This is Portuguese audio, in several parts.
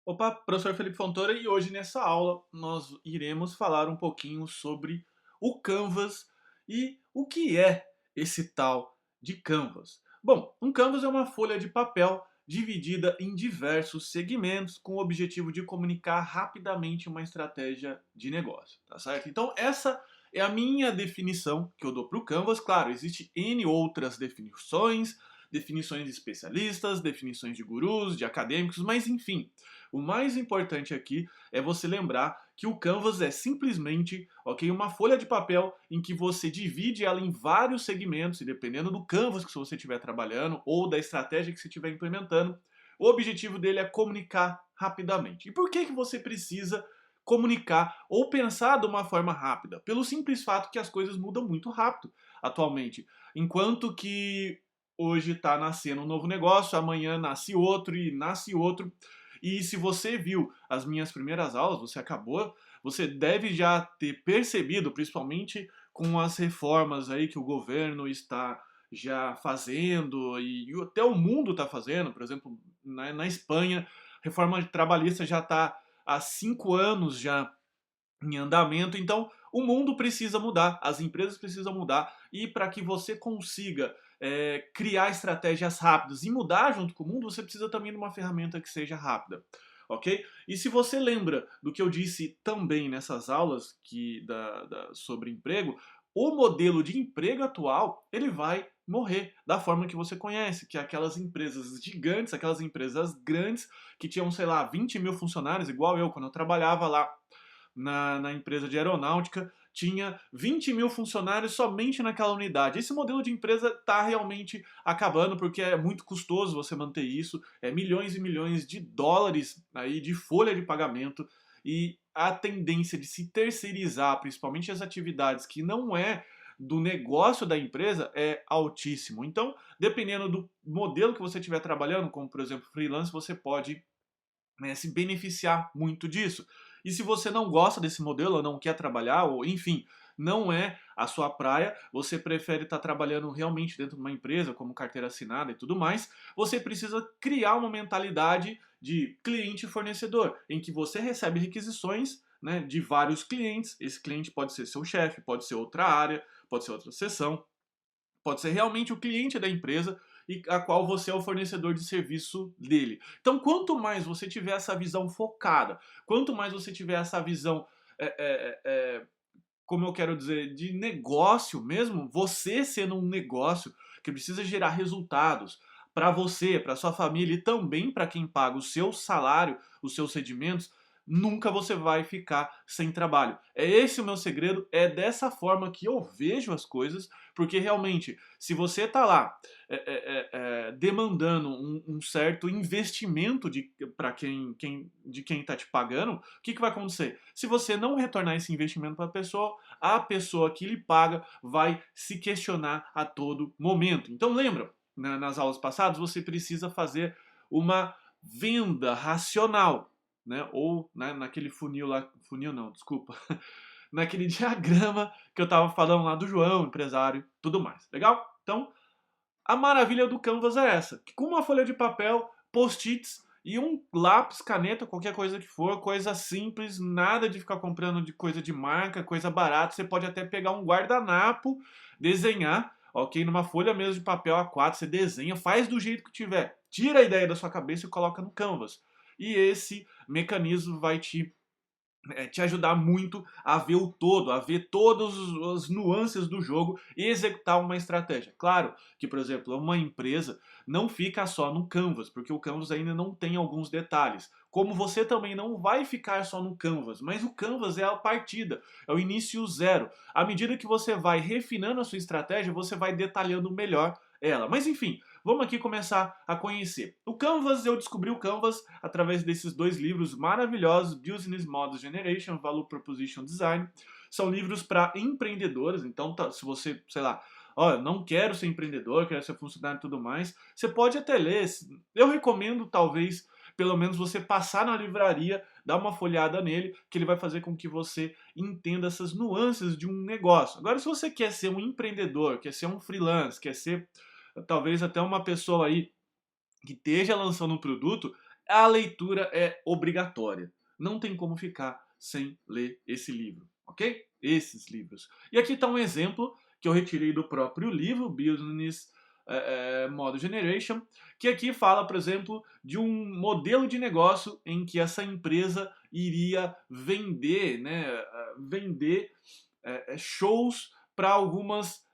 Opa, professor Felipe Fontoura, e hoje nessa aula nós iremos falar um pouquinho sobre o Canvas e o que é esse tal de Canvas. Bom, um Canvas é uma folha de papel dividida em diversos segmentos com o objetivo de comunicar rapidamente uma estratégia de negócio, tá certo? Então essa é a minha definição que eu dou para o Canvas. Claro, existe N outras definições, definições de especialistas, definições de gurus, de acadêmicos, mas enfim, o mais importante aqui é você lembrar que o Canvas é simplesmente, ok, uma folha de papel em que você divide ela em vários segmentos e dependendo do Canvas que você estiver trabalhando ou da estratégia que você estiver implementando, o objetivo dele é comunicar rapidamente. E por que você precisa comunicar ou pensar de uma forma rápida? Pelo simples fato que as coisas mudam muito rápido atualmente. Enquanto que hoje está nascendo um novo negócio, amanhã nasce outro e nasce outro. E se você viu as minhas primeiras aulas, você deve já ter percebido, principalmente com as reformas aí que o governo está já fazendo e até o mundo está fazendo, por exemplo, na Espanha, a reforma trabalhista já está há 5 anos já em andamento. Então, o mundo precisa mudar, as empresas precisam mudar e para que você consiga criar estratégias rápidas e mudar junto com o mundo, você precisa também de uma ferramenta que seja rápida. Ok? E se você lembra do que eu disse também nessas aulas sobre emprego, o modelo de emprego atual ele vai morrer da forma que você conhece, que é aquelas empresas gigantes, aquelas empresas grandes que tinham, sei lá, 20 mil funcionários, igual eu, quando eu trabalhava lá na empresa de aeronáutica, tinha 20 mil funcionários somente naquela unidade. Esse modelo de empresa está realmente acabando porque é muito custoso você manter isso, é milhões e milhões de dólares aí de folha de pagamento e a tendência de se terceirizar, principalmente as atividades que não é do negócio da empresa, é altíssimo. Então, dependendo do modelo que você estiver trabalhando, como por exemplo freelance, você pode se beneficiar muito disso. E se você não gosta desse modelo, ou não quer trabalhar, ou enfim, não é a sua praia, você prefere estar trabalhando realmente dentro de uma empresa, como carteira assinada e tudo mais, você precisa criar uma mentalidade de cliente e fornecedor, em que você recebe requisições, né, de vários clientes. Esse cliente pode ser seu chefe, pode ser outra área, pode ser outra seção, pode ser realmente o cliente da empresa e a qual você é o fornecedor de serviço dele. Então, quanto mais você tiver essa visão focada, quanto mais você tiver essa visão, é, é, é, como eu quero dizer, de negócio mesmo, você sendo um negócio que precisa gerar resultados para você, para sua família e também para quem paga o seu salário, os seus rendimentos, nunca você vai ficar sem trabalho. É esse o meu segredo, é dessa forma que eu vejo as coisas, porque realmente, se você está lá demandando um certo investimento para de quem está te pagando, o que vai acontecer? Se você não retornar esse investimento para a pessoa que lhe paga vai se questionar a todo momento. Então lembra, nas aulas passadas, você precisa fazer uma venda racional, né? Ou né, naquele funil lá, funil não, desculpa, naquele diagrama que eu estava falando lá do João, empresário, tudo mais. Legal? Então, a maravilha do Canvas é essa, que com uma folha de papel, post-its e um lápis, caneta, qualquer coisa que for, coisa simples, nada de ficar comprando de coisa de marca, coisa barata, você pode até pegar um guardanapo, desenhar, ok, numa folha mesmo de papel A4, você desenha, faz do jeito que tiver, tira a ideia da sua cabeça e coloca no Canvas. E esse mecanismo vai te ajudar muito a ver o todo, a ver todas as nuances do jogo e executar uma estratégia. Claro que, por exemplo, uma empresa não fica só no Canvas, porque o Canvas ainda não tem alguns detalhes. Como você também não vai ficar só no Canvas, mas o Canvas é a partida, é o início zero. À medida que você vai refinando a sua estratégia, você vai detalhando melhor ela. Mas enfim, vamos aqui começar a conhecer. O Canvas, eu descobri o Canvas através desses dois livros maravilhosos, Business Model Generation, Value Proposition Design. São livros para empreendedores, então se você, sei lá, ó, não quero ser empreendedor, quero ser funcionário e tudo mais, você pode até ler. Eu recomendo, talvez, pelo menos você passar na livraria, dar uma folhada nele, que ele vai fazer com que você entenda essas nuances de um negócio. Agora, se você quer ser um empreendedor, quer ser um freelance, quer ser talvez até uma pessoa aí que esteja lançando um produto, a leitura é obrigatória. Não tem como ficar sem ler esse livro, ok? Esses livros. E aqui está um exemplo que eu retirei do próprio livro, Business Model Generation, que aqui fala, por exemplo, de um modelo de negócio em que essa empresa iria vender, né, vender shows para algumas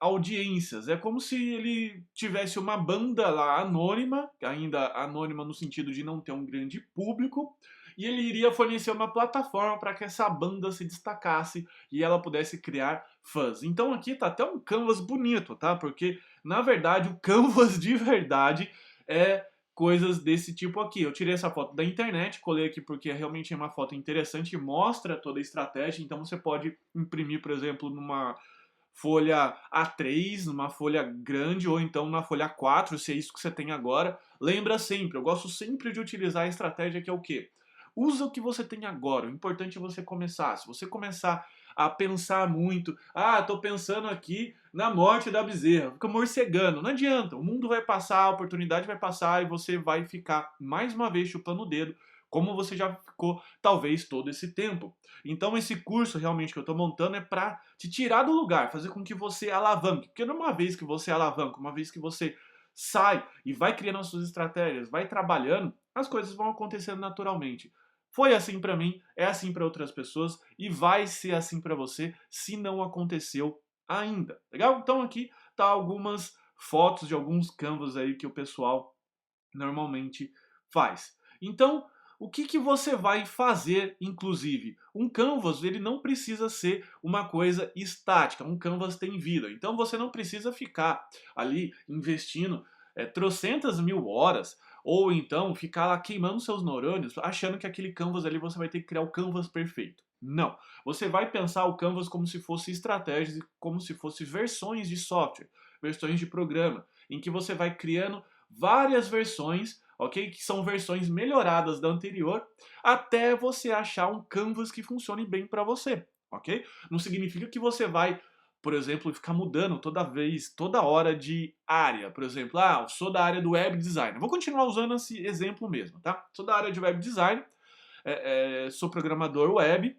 audiências. É como se ele tivesse uma banda lá anônima, ainda anônima no sentido de não ter um grande público, e ele iria fornecer uma plataforma para que essa banda se destacasse e ela pudesse criar fãs. Então aqui tá até um canvas bonito, tá? Porque na verdade o canvas de verdade é coisas desse tipo aqui. Eu tirei essa foto da internet, colei aqui porque realmente é uma foto interessante e mostra toda a estratégia. Então você pode imprimir, por exemplo, numa folha A3, numa folha grande, ou então na folha A4, se é isso que você tem agora. Lembra sempre, eu gosto sempre de utilizar a estratégia que é o quê? Usa o que você tem agora. O importante é você começar. Se você começar a pensar muito, tô pensando aqui na morte da bezerra, fica morcegando. Não adianta, o mundo vai passar, a oportunidade vai passar e você vai ficar mais uma vez chupando o dedo, como você já ficou talvez todo esse tempo. Então esse curso realmente que eu estou montando é para te tirar do lugar, fazer com que você alavanque. Porque uma vez que você alavanca, uma vez que você sai e vai criando as suas estratégias, vai trabalhando, as coisas vão acontecendo naturalmente. Foi assim para mim, é assim para outras pessoas e vai ser assim para você se não aconteceu ainda. Legal? Então aqui tá algumas fotos de alguns canvas aí que o pessoal normalmente faz. Então, o que, que você vai fazer, inclusive? Um canvas, ele não precisa ser uma coisa estática, um canvas tem vida. Então, você não precisa ficar ali investindo trocentas mil horas, ou então ficar lá queimando seus neurônios, achando que aquele canvas ali você vai ter que criar o canvas perfeito. Não. Você vai pensar o canvas como se fosse estratégias, como se fosse versões de software, versões de programa, em que você vai criando várias versões, ok? Que são versões melhoradas da anterior, até você achar um canvas que funcione bem para você, ok? Não significa que você vai, por exemplo, ficar mudando toda vez, toda hora de área. Por exemplo, eu sou da área do web design. Vou continuar usando esse exemplo mesmo, tá? Sou da área de web design, sou programador web,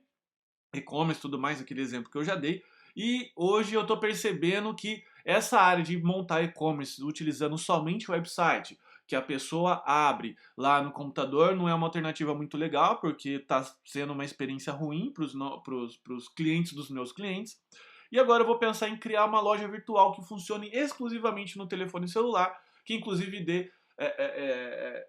e-commerce, tudo mais, aquele exemplo que eu já dei. E hoje eu estou percebendo que essa área de montar e-commerce utilizando somente o website, que a pessoa abre lá no computador, não é uma alternativa muito legal, porque está sendo uma experiência ruim para os clientes dos meus clientes. E agora eu vou pensar em criar uma loja virtual que funcione exclusivamente no telefone celular, que inclusive dê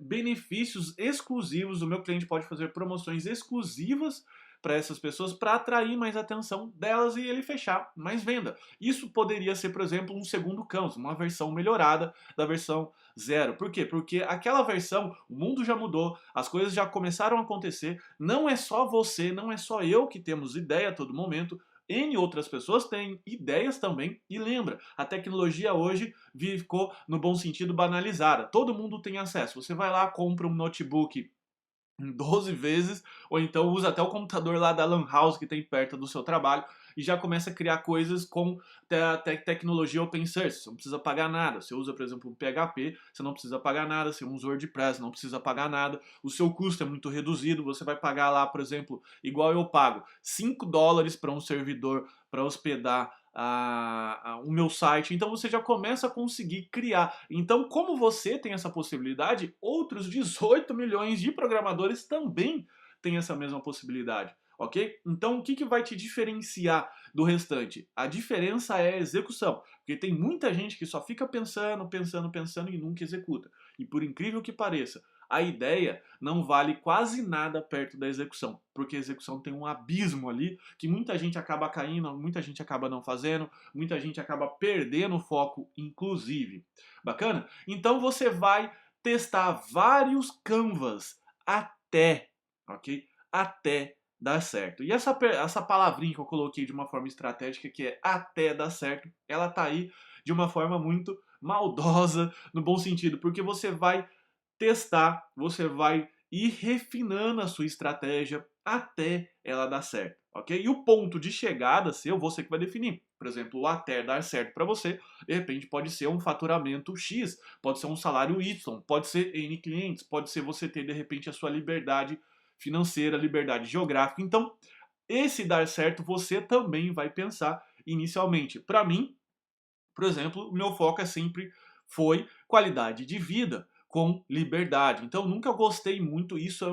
benefícios exclusivos. O meu cliente pode fazer promoções exclusivas para essas pessoas para atrair mais atenção delas e ele fechar mais venda. Isso poderia ser, por exemplo, um segundo canvas, uma versão melhorada da versão 0. Por quê? Porque aquela versão, o mundo já mudou, as coisas já começaram a acontecer, não é só você, não é só eu que temos ideia a todo momento, N outras pessoas têm ideias também, e lembra, a tecnologia hoje ficou, no bom sentido, banalizada. Todo mundo tem acesso. Você vai lá, compra um notebook em 12 vezes, ou então usa até o computador lá da Lan House que tem perto do seu trabalho e já começa a criar coisas com tecnologia open source. Você não precisa pagar nada. Você usa, por exemplo, um PHP, você não precisa pagar nada. Você usa WordPress, não precisa pagar nada. O seu custo é muito reduzido. Você vai pagar lá, por exemplo, igual eu pago, $5 para um servidor para hospedar o meu site. Então você já começa a conseguir criar. Então, como você tem essa possibilidade, outros 18 milhões de programadores também têm essa mesma possibilidade. Ok? Então, o que, que vai te diferenciar do restante? A diferença é a execução. Porque tem muita gente que só fica pensando, pensando, pensando e nunca executa. E por incrível que pareça, a ideia não vale quase nada perto da execução, porque a execução tem um abismo ali que muita gente acaba caindo, muita gente acaba não fazendo, muita gente acaba perdendo o foco, inclusive. Bacana? Então você vai testar vários canvas até, ok? Até dar certo. E essa palavrinha que eu coloquei de uma forma estratégica, que é até dar certo, ela tá aí de uma forma muito maldosa, no bom sentido, porque você vai testar, você vai ir refinando a sua estratégia até ela dar certo, ok? E o ponto de chegada seu, você que vai definir. Por exemplo, até dar certo para você, de repente pode ser um faturamento X, pode ser um salário Y, pode ser N clientes, pode ser você ter de repente a sua liberdade financeira, liberdade geográfica. Então, esse dar certo você também vai pensar inicialmente. Para mim, por exemplo, o meu foco é sempre foi qualidade de vida com liberdade. Então, nunca gostei muito, isso é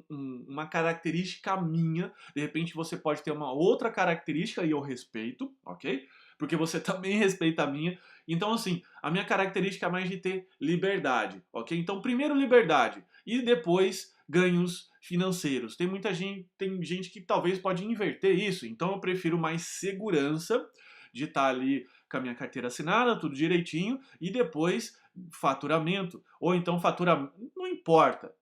uma característica minha. De repente, você pode ter uma outra característica e eu respeito, ok? Porque você também respeita a minha. Então, assim, a minha característica é mais de ter liberdade, ok? Então, primeiro liberdade e depois ganhos financeiros. Tem gente que talvez pode inverter isso. Então, eu prefiro mais segurança de estar ali com a minha carteira assinada, tudo direitinho, e depois faturamento, ou então faturamento, não importa.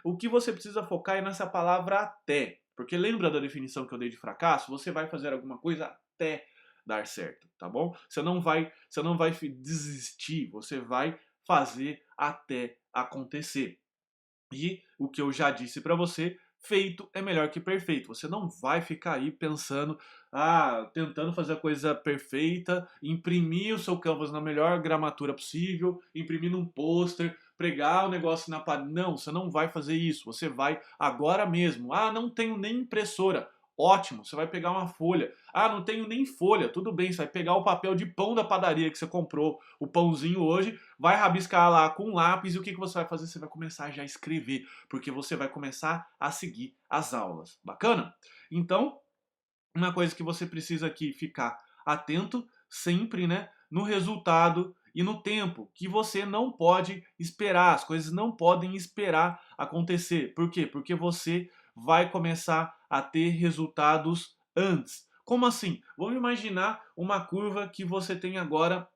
O que você precisa focar é nessa palavra até, porque lembra da definição que eu dei de fracasso? Você vai fazer alguma coisa até dar certo, tá bom? Você não vai desistir, você vai fazer até acontecer. E o que eu já disse para você, feito é melhor que perfeito. Você não vai ficar aí pensando, tentando fazer a coisa perfeita, imprimir o seu canvas na melhor gramatura possível, imprimir num pôster, pregar o negócio na parede. Não, você não vai fazer isso. Você vai agora mesmo. Não tenho nem impressora. Ótimo, você vai pegar uma folha. Não tenho nem folha. Tudo bem, você vai pegar o papel de pão da padaria que você comprou, o pãozinho hoje, vai rabiscar lá com um lápis e o que você vai fazer? Você vai começar já a escrever, porque você vai começar a seguir as aulas. Bacana? Então, uma coisa que você precisa aqui ficar atento sempre, né, no resultado e no tempo, que você não pode esperar, as coisas não podem esperar acontecer. Por quê? Porque você vai começar a ter resultados antes. Como assim? Vamos imaginar uma curva que você tem agora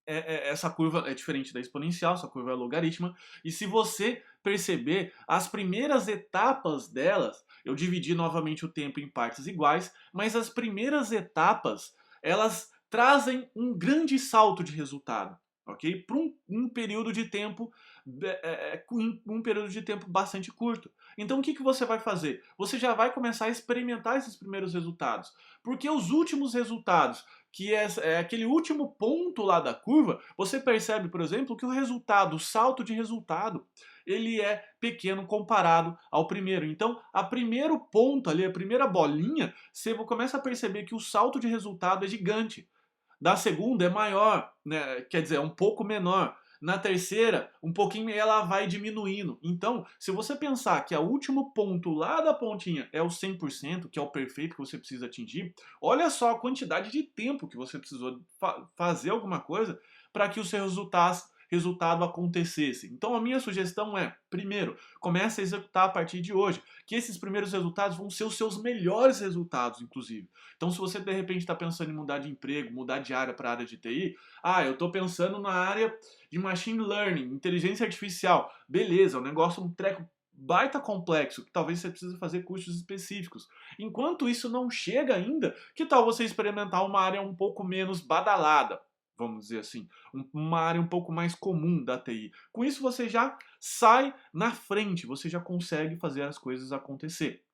essa curva é diferente da exponencial, essa curva é logarítmica, e se você perceber as primeiras etapas delas, eu dividi novamente o tempo em partes iguais, mas as primeiras etapas, elas trazem um grande salto de resultado, ok? Para um período de tempo, um período de tempo bastante curto. Então o que você vai fazer? Você já vai começar a experimentar esses primeiros resultados, porque os últimos resultados que é aquele último ponto lá da curva, você percebe, por exemplo, que o resultado, o salto de resultado, ele é pequeno comparado ao primeiro. Então, a primeiro ponto ali, a primeira bolinha, você começa a perceber que o salto de resultado é gigante. Da segunda é maior, né? Quer dizer, é um pouco menor. Na terceira, um pouquinho ela vai diminuindo. Então, se você pensar que o último ponto lá da pontinha é o 100%, que é o perfeito que você precisa atingir, olha só a quantidade de tempo que você precisou fazer alguma coisa para que o seu resultado acontecesse. Então, a minha sugestão é, primeiro, comece a executar a partir de hoje, que esses primeiros resultados vão ser os seus melhores resultados, inclusive. Então, se você de repente está pensando em mudar de emprego, mudar de área para a área de TI, eu estou pensando na área de machine learning, inteligência artificial. Beleza, o negócio é um treco baita complexo, que talvez você precise fazer cursos específicos. Enquanto isso não chega ainda, que tal você experimentar uma área um pouco menos badalada? Vamos dizer assim, uma área um pouco mais comum da TI. Com isso você já sai na frente, você já consegue fazer as coisas acontecer,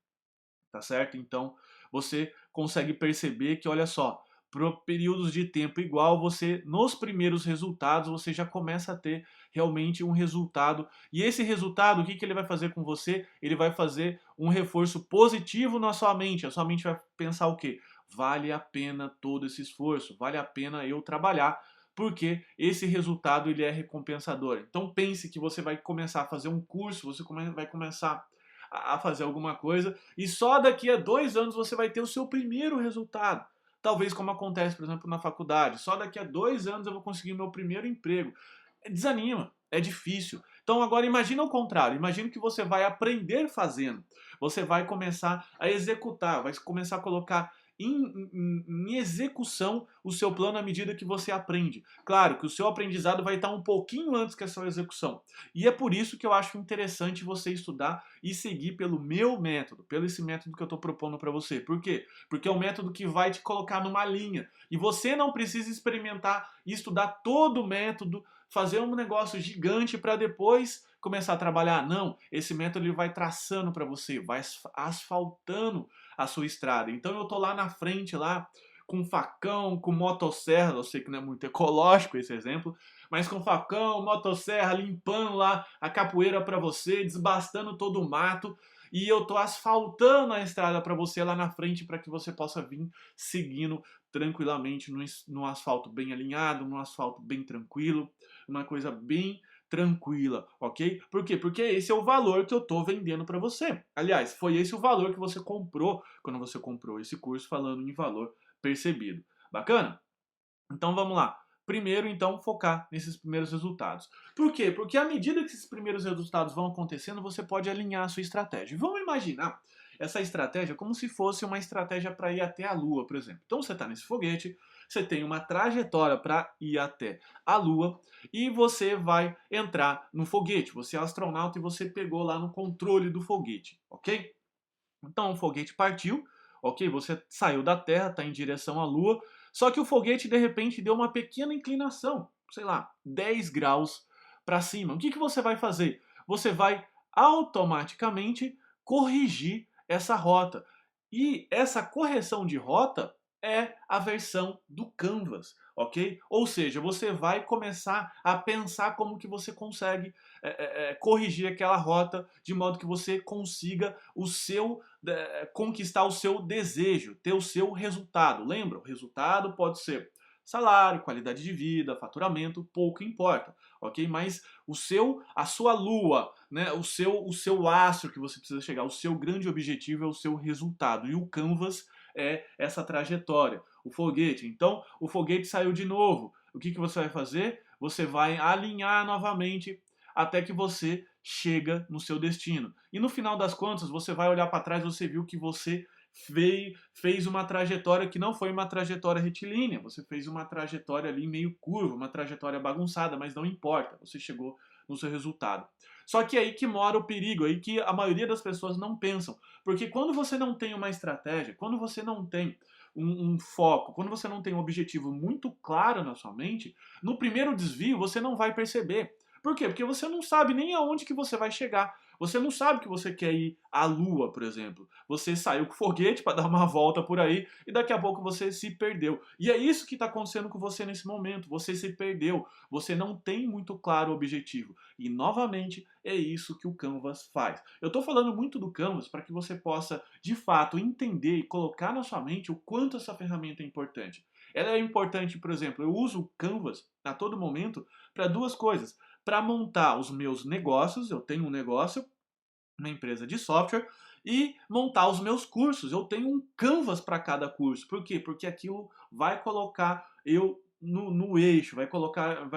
tá certo? Então você consegue perceber que, olha só, por períodos de tempo igual, você nos primeiros resultados você já começa a ter realmente um resultado. E esse resultado, o que ele vai fazer com você? Ele vai fazer um reforço positivo na sua mente. A sua mente vai pensar o quê? Vale a pena todo esse esforço, vale a pena eu trabalhar, porque esse resultado ele é recompensador. Então pense que você vai começar a fazer um curso, você vai começar a fazer alguma coisa e só daqui a 2 anos você vai ter o seu primeiro resultado. Talvez como acontece, por exemplo, na faculdade. Só daqui a 2 anos eu vou conseguir meu primeiro emprego. Desanima, é difícil. Então agora imagina o contrário. Imagina que você vai aprender fazendo. Você vai começar a executar, vai começar a colocar em execução o seu plano à medida que você aprende. Claro que o seu aprendizado vai estar um pouquinho antes que a sua execução. E é por isso que eu acho interessante você estudar e seguir pelo meu método, pelo esse método que eu estou propondo para você. Por quê? Porque é um método que vai te colocar numa linha. E você não precisa experimentar e estudar todo o método fazer um negócio gigante para depois começar a trabalhar. Não, esse método ele vai traçando para você, vai asfaltando a sua estrada. Então eu tô lá na frente lá com facão, com motosserra, eu sei que não é muito ecológico esse exemplo, mas com facão, motosserra, limpando lá a capoeira para você, desbastando todo o mato, e eu tô asfaltando a estrada para você lá na frente para que você possa vir seguindo tranquilamente no asfalto bem alinhado, no asfalto bem tranquilo, uma coisa bem tranquila, ok? Por quê? Porque esse é o valor que eu tô vendendo para você. Aliás, foi esse o valor que você comprou quando você comprou esse curso, falando em valor percebido. Bacana? Então vamos lá. Primeiro, então, focar nesses primeiros resultados. Por quê? Porque à medida que esses primeiros resultados vão acontecendo, você pode alinhar a sua estratégia. Vamos imaginar essa estratégia como se fosse uma estratégia para ir até a Lua, por exemplo. Então você está nesse foguete, você tem uma trajetória para ir até a Lua e você vai entrar no foguete. Você é astronauta e você pegou lá no controle do foguete, ok? Então o foguete partiu, ok? Você saiu da Terra, está em direção à Lua, só que o foguete de repente deu uma pequena inclinação, sei lá, 10 graus para cima. O que você vai fazer? Você vai automaticamente corrigir essa rota. E essa correção de rota é a versão do Canvas, ok? Ou seja, você vai começar a pensar como que você consegue corrigir aquela rota de modo que você consiga conquistar o seu desejo, ter o seu resultado. Lembra? O resultado pode ser salário, qualidade de vida, faturamento, pouco importa, ok? Mas a sua lua, né? O seu astro que você precisa chegar, o seu grande objetivo é o seu resultado. E o Canvas é essa trajetória, o foguete. Então, o foguete saiu de novo. O que você vai fazer? Você vai alinhar novamente até que você chega no seu destino. E no final das contas, você vai olhar para trás, você viu que você fez uma trajetória que não foi uma trajetória retilínea, você fez uma trajetória ali meio curva, uma trajetória bagunçada, mas não importa, você chegou no seu resultado. Só que é aí que mora o perigo, aí que a maioria das pessoas não pensam. Porque quando você não tem uma estratégia, quando você não tem um foco, quando você não tem um objetivo muito claro na sua mente, no primeiro desvio você não vai perceber. Por quê? Porque você não sabe nem aonde que você vai chegar. Você não sabe que você quer ir à Lua, por exemplo. Você saiu com o foguete para dar uma volta por aí e daqui a pouco você se perdeu. E é isso que está acontecendo com você nesse momento. Você se perdeu. Você não tem muito claro o objetivo. E novamente é isso que o Canvas faz. Eu estou falando muito do Canvas para que você possa, de fato, entender e colocar na sua mente o quanto essa ferramenta é importante. Ela é importante, por exemplo, eu uso o Canvas a todo momento para duas coisas. Para montar os meus negócios, eu tenho um negócio, uma empresa de software, e montar os meus cursos. Eu tenho um Canvas para cada curso. Por quê? Porque aquilo vai colocar eu no eixo, vai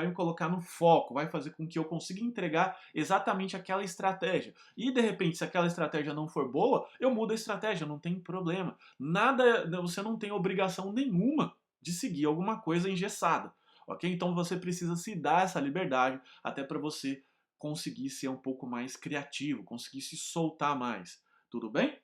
me colocar no foco, vai fazer com que eu consiga entregar exatamente aquela estratégia. E de repente, se aquela estratégia não for boa, eu mudo a estratégia, não tem problema. Nada, você não tem obrigação nenhuma de seguir alguma coisa engessada. Ok? Então você precisa se dar essa liberdade até para você conseguir ser um pouco mais criativo, conseguir se soltar mais. Tudo bem?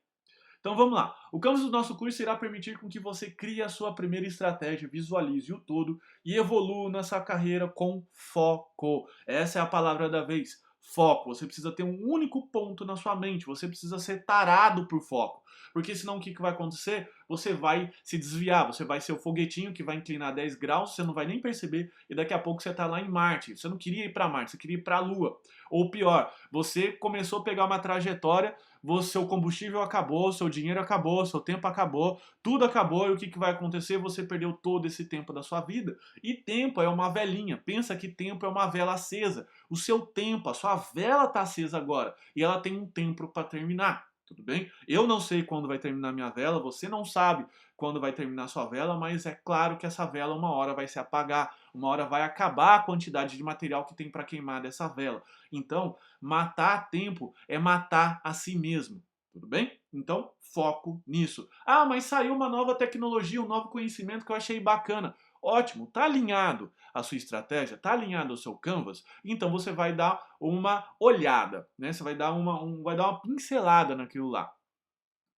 Então vamos lá. O Canvas do nosso curso irá permitir com que você crie a sua primeira estratégia, visualize o todo e evolua nessa carreira com foco. Essa é a palavra da vez. Foco. Você precisa ter um único ponto na sua mente. Você precisa ser tarado por foco. Porque senão o que vai acontecer? Você vai se desviar. Você vai ser o foguetinho que vai inclinar 10 graus, você não vai nem perceber e daqui a pouco você está lá em Marte. Você não queria ir para Marte, você queria ir para a Lua. Ou pior, você começou a pegar uma trajetória, seu combustível acabou, seu dinheiro acabou, seu tempo acabou, tudo acabou e o que vai acontecer? Você perdeu todo esse tempo da sua vida. E tempo é uma velinha. Pensa que tempo é uma vela acesa. O seu tempo, a sua vela está acesa agora e ela tem um tempo para terminar. Tudo bem? Eu não sei quando vai terminar minha vela, você não sabe quando vai terminar sua vela, mas é claro que essa vela uma hora vai se apagar, uma hora vai acabar a quantidade de material que tem para queimar dessa vela. Então, matar a tempo é matar a si mesmo. Tudo bem? Então, foco nisso. Ah, mas saiu uma nova tecnologia, um novo conhecimento que eu achei bacana. Ótimo, tá alinhado a sua estratégia, tá alinhado ao seu canvas, então você vai dar uma olhada, né? Você vai dar uma pincelada naquilo lá.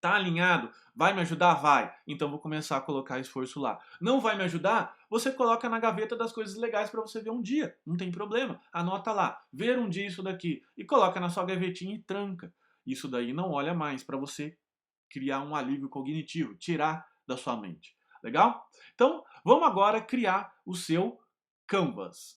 Tá alinhado? Vai me ajudar? Vai. Então vou começar a colocar esforço lá. Não vai me ajudar? Você coloca na gaveta das coisas legais para você ver um dia. Não tem problema. Anota lá. Ver um dia isso daqui. E coloca na sua gavetinha e tranca. Isso daí não olha mais para você criar um alívio cognitivo, tirar da sua mente. Legal? Então, vamos agora criar o seu Canvas.